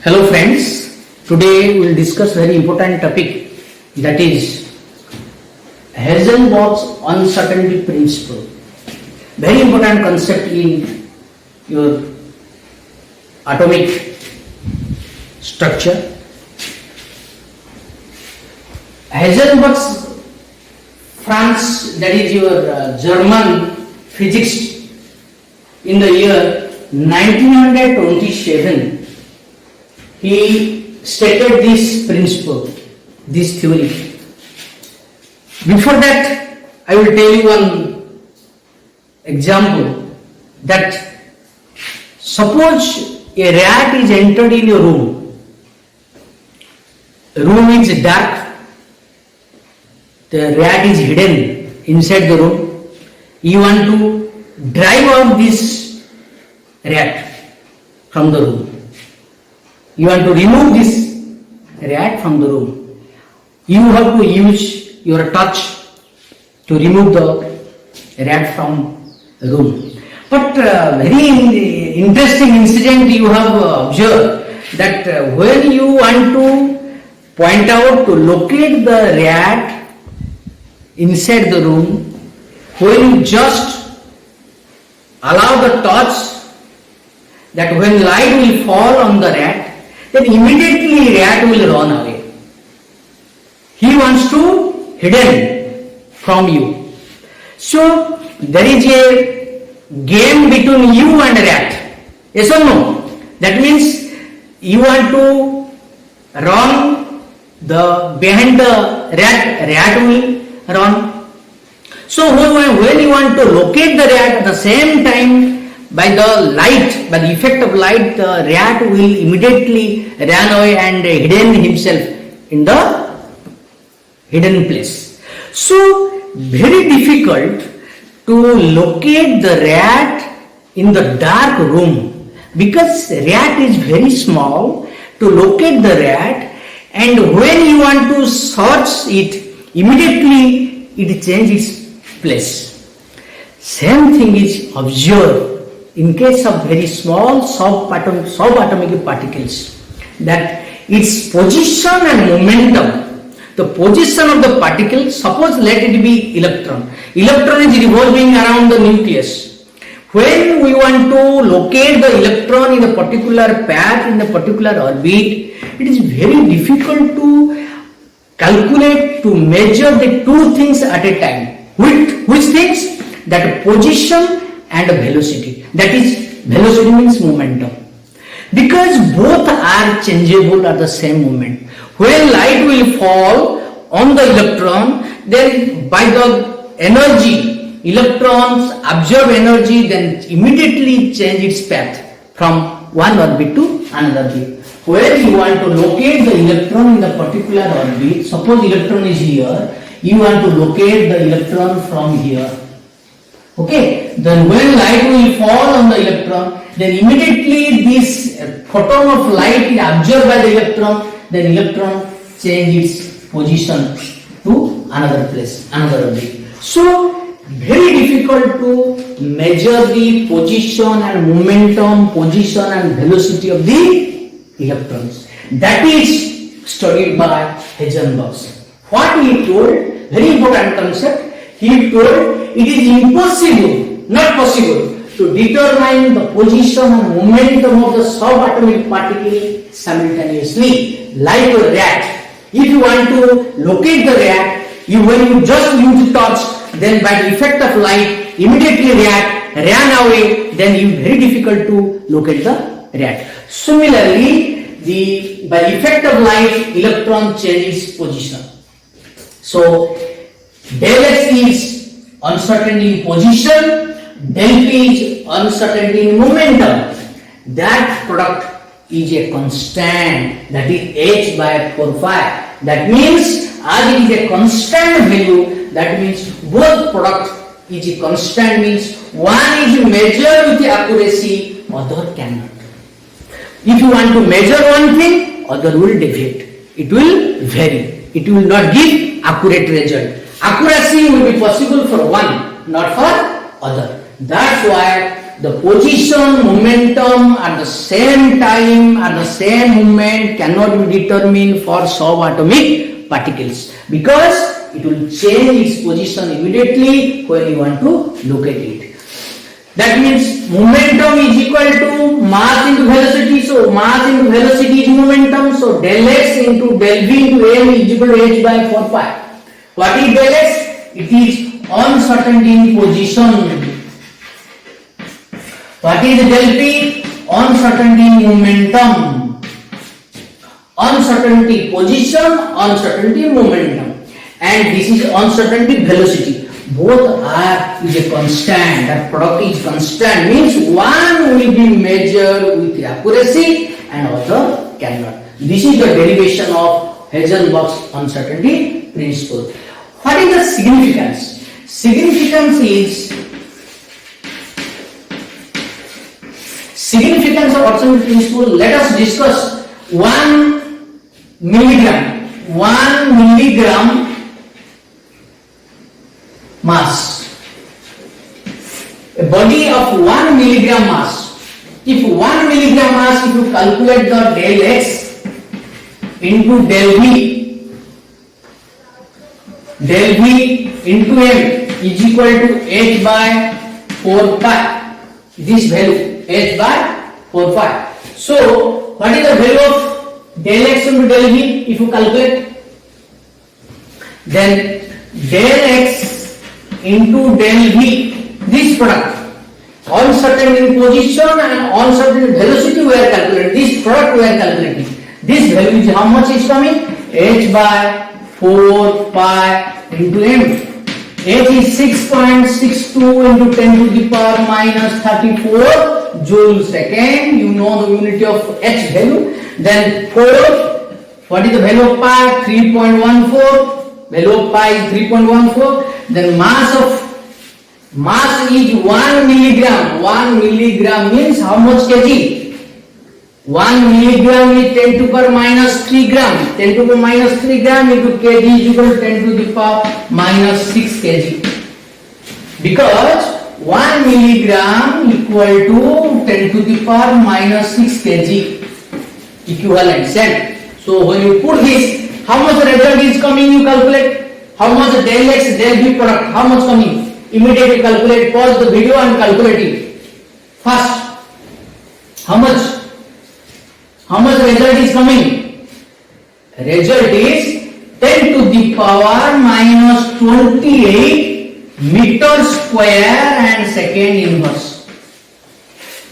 Hello friends, today we will discuss very important topic, that is Heisenberg's uncertainty principle. Very important concept in your atomic structure. Heisenberg's France, that is your German physicist, in the year 1927, he stated this principle, this theory. Before that, I will tell you one example, that suppose a rat is entered in your room. The room is dark, the rat is hidden inside the room. You want to drive out this rat from the room. You want to remove this rat from the room. You have to use your touch to remove the rat from the room. But very interesting incident you have observed, that when you want to point out to locate the rat inside the room, when you just allow the touch, that when light will fall on the rat, then immediately rat will run away. He wants to hidden from you. So there is a game between you and rat. Yes or no? That means you want to run behind the rat will run. So when you want to locate the rat, at the same time, by the light, by the effect of light, the rat will immediately run away and hidden himself in the hidden place. So very difficult to locate the rat in the dark room, because rat is very small. To locate the rat, and when you want to search it, immediately it changes its place. Same thing is observed in case of very small subatomic particles, that its position and momentum, the position of the particle, suppose let it be electron. Electron is revolving around the nucleus. When we want to locate the electron in a particular path, in a particular orbit, it is very difficult to calculate, to measure the two things at a time. Which things? That position and velocity. That is, velocity means momentum. Because both are changeable at the same moment. When light will fall on the electron, then by the energy, electrons absorb energy, then immediately change its path from one orbit to another orbit. When you want to locate the electron in a particular orbit, suppose electron is here, you want to locate the electron from here. Okay, then when light will fall on the electron, then immediately this photon of light is absorbed by the electron, then electron change its position to another place, another orbit. So very difficult to measure the position and momentum, position and velocity of the electrons. That is studied by Heisenberg. What he told, very important concept, he told it is impossible, not possible, to determine the position and momentum of the subatomic particle simultaneously, like a rat. If you want to locate the rat, when you just use touch, then by the effect of light, immediately rat ran away, then it is very difficult to locate the rat. Similarly, by the effect of light, electron changes position. So del X is uncertainty in position, del P is uncertainty in momentum. That product is a constant, that is H by 4 pi. That means as it is a constant value, that means both product is a constant, means one is measured with accuracy, other cannot. If you want to measure one thing, other will deviate. It will vary. It will not give accurate result. Accuracy will be possible for one, not for other. That's why the position, momentum at the same time, at the same moment cannot be determined for subatomic particles because it will change its position immediately when you want to locate it. That means momentum is equal to mass into velocity. So mass into velocity is momentum. So del x into del v into m is equal to h by 4 pi. What is del x? It is uncertainty in position. What is del p? Uncertainty in momentum. Uncertainty position, uncertainty momentum. And this is uncertainty velocity. Both are is a constant. That product is constant. Means one will be measured with accuracy and other cannot. This is the derivation of Heisenberg's uncertainty principle. What is the significance? Significance of uncertainty principle. Let us discuss 1 milligram. 1 milligram mass. A body of 1 milligram mass. If 1 milligram mass, if you calculate the del x into del v into m is equal to h by 4 pi. This value h by 4 pi. So what is the value of del x into del v if you calculate? Then del x into del v, this product, uncertain in position and uncertain in velocity we are calculating. This product we are calculating. This value is how much is coming? H by 4 pi into m. H is 6.62 into 10 to the power minus 34 joule second. You know the unit of H value. Then 4. What is the value of pi? 3.14. Value of pi is 3.14. Then mass is 1 milligram. 1 milligram means how much kg? 1 milligram is 10 to the power minus 3 gram. 10 to the power minus 3 gram into kg is equal to 10 to the power minus 6 kg. Because 1 milligram equal to 10 to the power minus 6 kg equivalent cent. So when you put this, how much result is coming? You calculate. How much del x del v product? How much coming? Immediately calculate. Pause the video and calculate it. First, how much? How much result is coming? Result is 10 to the power minus 28 meter square and second inverse.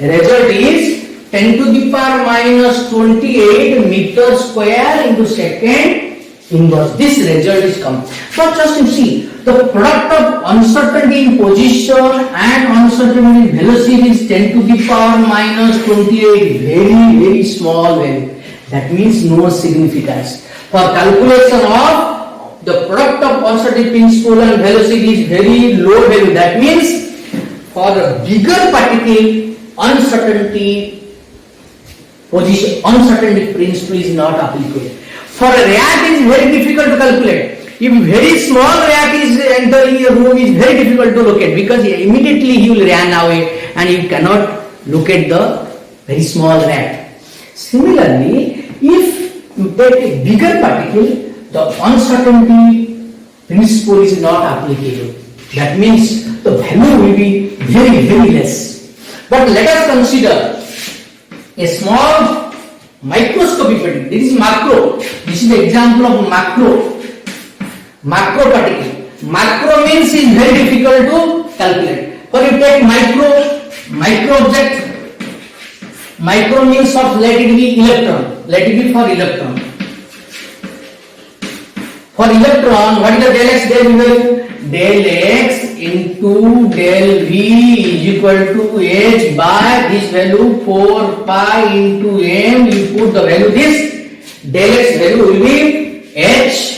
Result is 10 to the power minus 28 meter square into second inverse. This result is coming. So just you see, the product of uncertainty in position and uncertainty in velocity is 10 to the power minus 28. Very small value. That means no significance. For calculation of the product of uncertainty principle and velocity is very low value. That means for a bigger particle, uncertainty principle is not applicable. For a react is very difficult to calculate. If very small react is entering your room, is very difficult to locate because immediately he will run away and you cannot locate the very small react. Similarly, if you take a bigger particle, the uncertainty principle is not applicable. That means the value will be very less. But let us consider a small microscopic particle. This is macro. This is the example of macro particle. Macro means is very difficult to calculate. For you take micro object. Micro means of let it be electron. Let it be for electron. For electron, what is the del x del v value? Del x into del v is equal to h by this value 4 pi into m. You put the value this. Del x value will be h.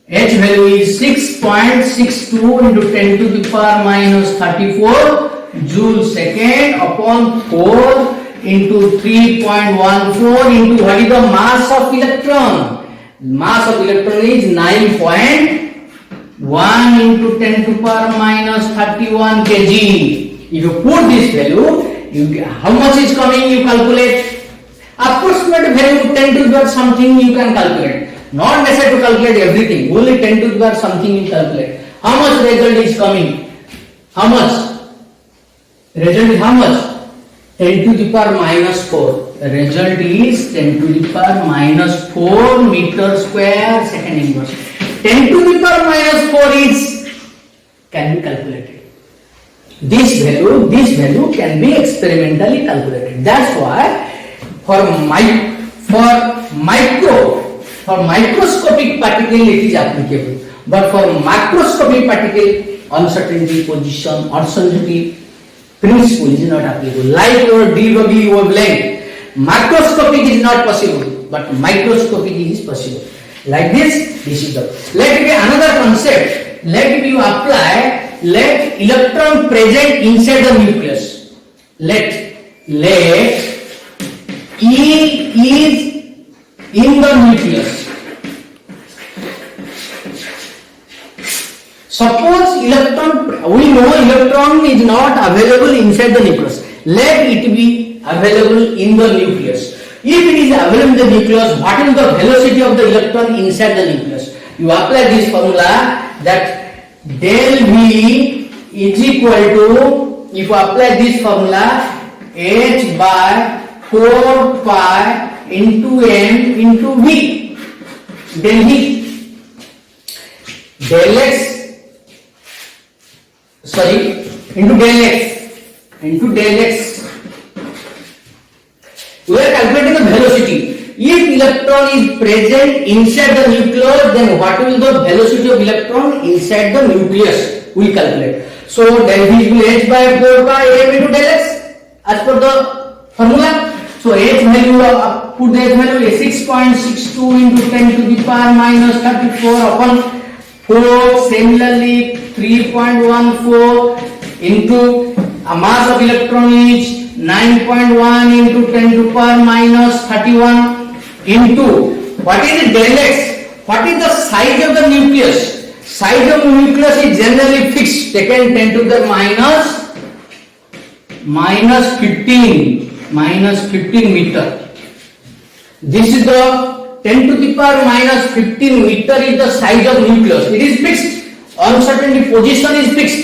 H value is 6.62 into 10 to the power minus 34 joule second upon 4 into 3.14 into what is the mass of electron? Mass of electron is 9.1 into 10 to the power minus 31 kg. If you put this value, how much is coming, you calculate. Approximate value 10 to the power something you can calculate. Not necessary to calculate everything. Only 10 to the power something you calculate. How much result is coming? How much? Result is how much? 10 to the power minus 4. The result is 10 to the power minus 4 meter square second inverse. 10 to the power minus 4 is can be calculated. This value can be experimentally calculated. That's why for microscopic particle it is applicable, but for macroscopic particle uncertainty position uncertainty principle is not applicable. Like your DW wavelength, macroscopic is not possible, but microscopic is possible. Like this is the. Let me another concept. Let you apply. Let electron present inside the nucleus. Let E is in the nucleus. Suppose electron, we know electron is not available inside the nucleus. Let it be available in the nucleus. If it is available in the nucleus, what is the velocity of the electron inside the nucleus? You apply this formula that del V is equal to, if you apply this formula, H by 4 pi into M into V. Del V. Del X. Into del X. We are calculating the velocity. If electron is present inside the nucleus, then what will the velocity of electron inside the nucleus? We will calculate. So del V will H by 4 pi M into del X as per the formula. So H value, put the H value is 6.62 into 10 to the power minus 34 upon 4. Similarly 3.14 into a mass of electron is 9.1 into 10 to the power minus 31 into what is the del X? What is the size of the nucleus? Size of the nucleus is generally fixed, taken 10 to the minus 15 meter. This is the 10 to the power minus 15 meter is the size of nucleus. It is fixed. Uncertainty position is fixed.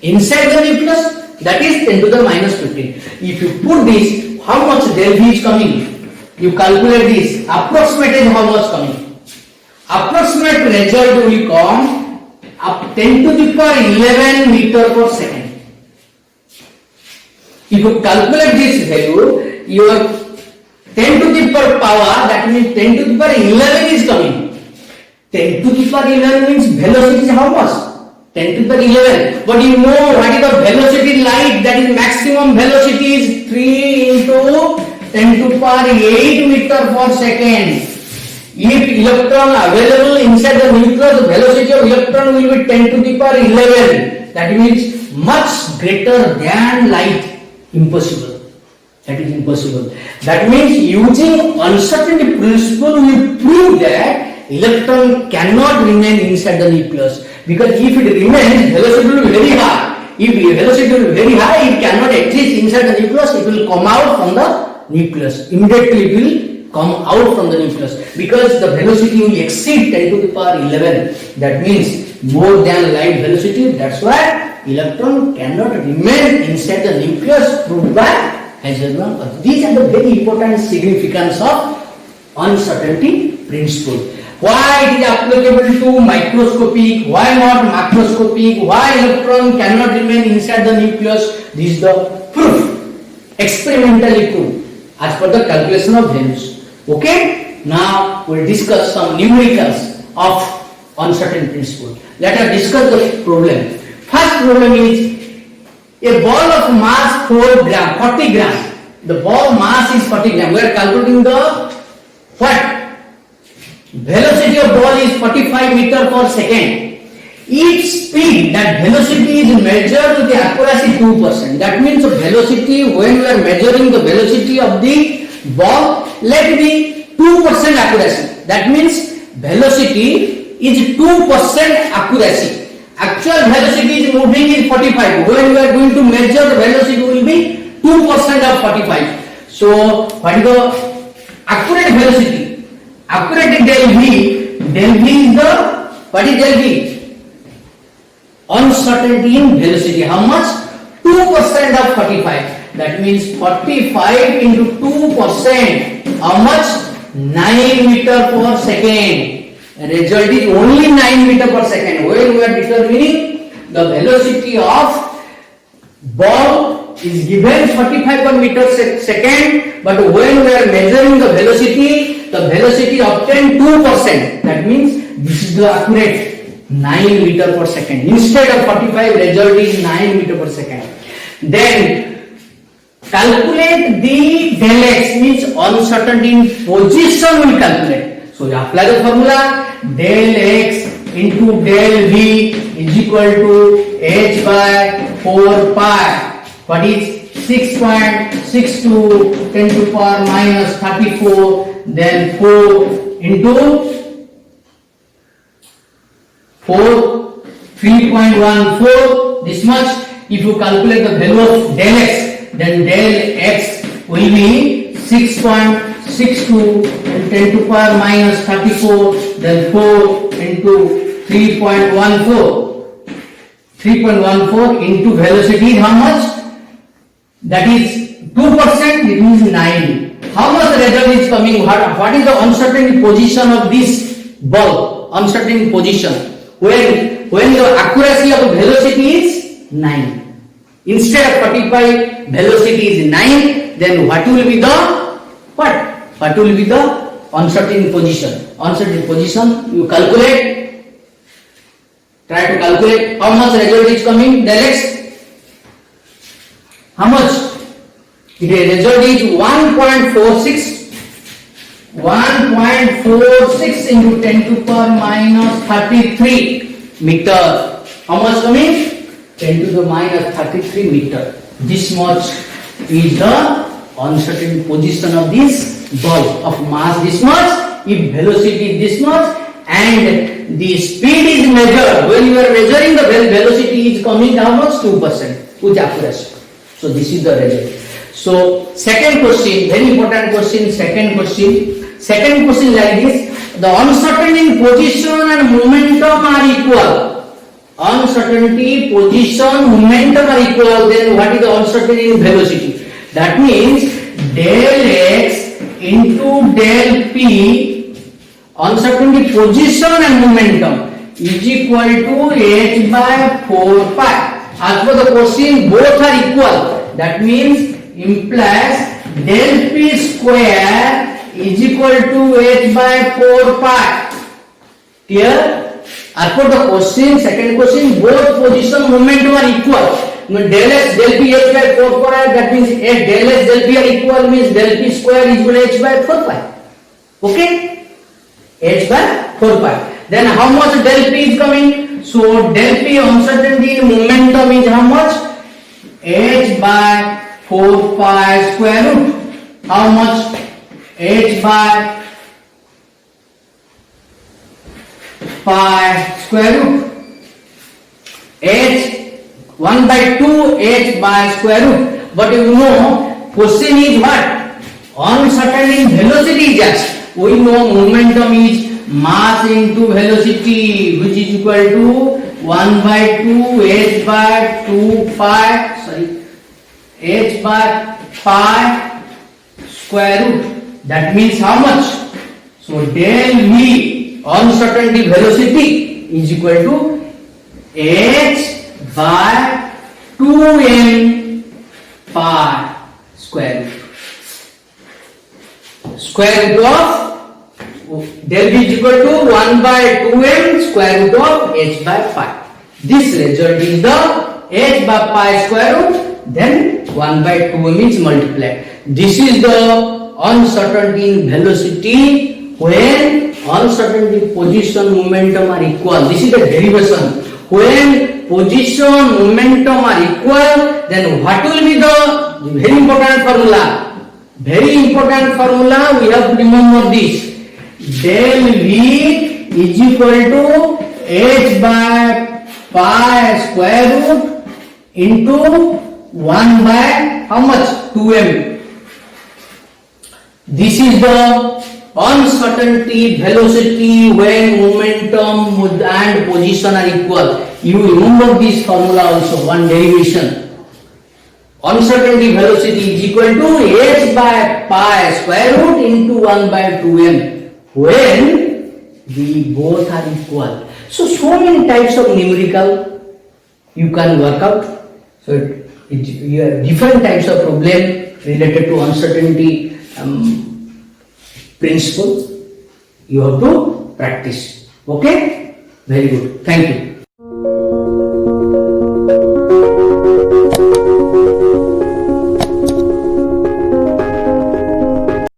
Inside the nucleus, that is 10 to the minus 15. If you put this, how much del V is coming? You calculate this. Approximate is how much coming? Approximate result will come up 10 to the power 11 meter per second. If you calculate this value, your 10 to the power, that means 10 to the power 11 is coming. 10 to the power 11 means velocity is how much? 10 to the power 11. But you know what is the velocity light? That is maximum velocity is 3 into 10 to the power 8 meter per second. If electron available inside the nucleus, the velocity of electron will be 10 to the power 11. That means much greater than light. Impossible. That is impossible. That means using uncertainty principle, we prove that electron cannot remain inside the nucleus, because if it remains, velocity will be very high. If velocity will be very high, it cannot exist inside the nucleus. It will come out from the nucleus. Immediately it will come out from the nucleus, because the velocity will exceed 10 to the power 11. That means more than light velocity. That's why electron cannot remain inside the nucleus, proved by Heisenberg. These are the very important significance of uncertainty principle. Why it is applicable to microscopic, why not macroscopic, why electron cannot remain inside the nucleus. This is the proof, experimentally proved as per the calculation of Venus. Okay, now we'll discuss some numericals of uncertainty principle. Let us discuss the problem. First problem is a ball of mass 4 gram, 40 gram. The ball mass is 40 gram. We are calculating the what? Velocity of ball is 45 meter per second. Each speed, that velocity is measured with the accuracy 2%. That means the velocity, when we are measuring the velocity of the ball, let it be 2% accuracy. That means velocity is 2% accuracy. Actual velocity is moving in 45. When we are going to measure, the velocity will be 2% of 45. So what is the accurate velocity? Accurate del V. Del V is the, what is del V? Uncertainty in velocity. How much? 2% of 45. That means 45 into 2%. How much? 9 meter per second. Result is only 9 meter per second. When we are determining the velocity of ball is given 45 per meter second, but when we are measuring the velocity obtained 2%. That means this is the accurate 9 meter per second. Instead of 45, result is 9 meter per second. Then calculate the del x, means uncertainty in position we calculate. So you apply the formula del x into del v is equal to h by 4 pi. What is 6.62 10 to the power minus 34, then 4 into 4 3.14, this much. If you calculate the value of del x, then del x will be 6.62 and 10 to the power minus 34, then 4 into 3.14 into velocity how much? That is 2%, it means 9. How much result is coming? What is the uncertain position of this ball? Uncertain position. When the accuracy of velocity is 9. Instead of 45, velocity is 9. Then what will be the What will be the uncertain position? Uncertain position, you calculate. Try to calculate how much result is coming. Del x. How much? The result is 1.46. 1.46 into 10 to the power minus 33 meter. How much coming? 10 to the minus 33 meter. This much is the uncertain position of this ball of mass this much, if velocity is this much, and the speed is measured. When you are measuring the velocity is coming how much? 2% with accuracy. So this is the result. So second question, very important question. Second question like this: the uncertainty in position and momentum are equal. Uncertainty, position, momentum are equal. Then what is the uncertainty in velocity? That means del x into del p, uncertainty position and momentum, is equal to h by 4 pi. As per the question, both are equal. That means implies del p square is equal to h by 4 pi. Clear? As per the question, second question, both position momentum are equal. Del x del p h by 4 pi, that means del x del p are equal, means del p square is equal to h by 4 pi. Okay? H by 4 pi. Then how much del p is coming? So del p uncertainty in momentum is how much? H by 4 pi square root. How much? H by pi square root. H 1 by 2 h by square root. But you know, question is what? Uncertain in velocity is asked. We know momentum is mass into velocity, which is equal to 1 by 2 h by 2 pi, h by pi square root. That means how much? So del v, uncertainty velocity, is equal to h by 2m pi square root. Square root of del v is equal to 1 by 2m square root of h by pi. This result is the h by pi square root, then 1 by 2m is multiplied. This is the uncertainty in velocity when uncertainty position momentum are equal. This is the derivation. When position momentum are equal, then what will be the very important formula? Very important formula, we have to remember this. Del v is equal to h by pi square root into 1 by how much? 2m. This is the uncertainty velocity when momentum and position are equal. You remember this formula also, one derivation. Uncertainty velocity is equal to h by pi square root into 1 by 2m when we both are equal. So many types of numerical you can work out. So you have different types of problem related to uncertainty principle. You have to practice. Okay? Very good. Thank you.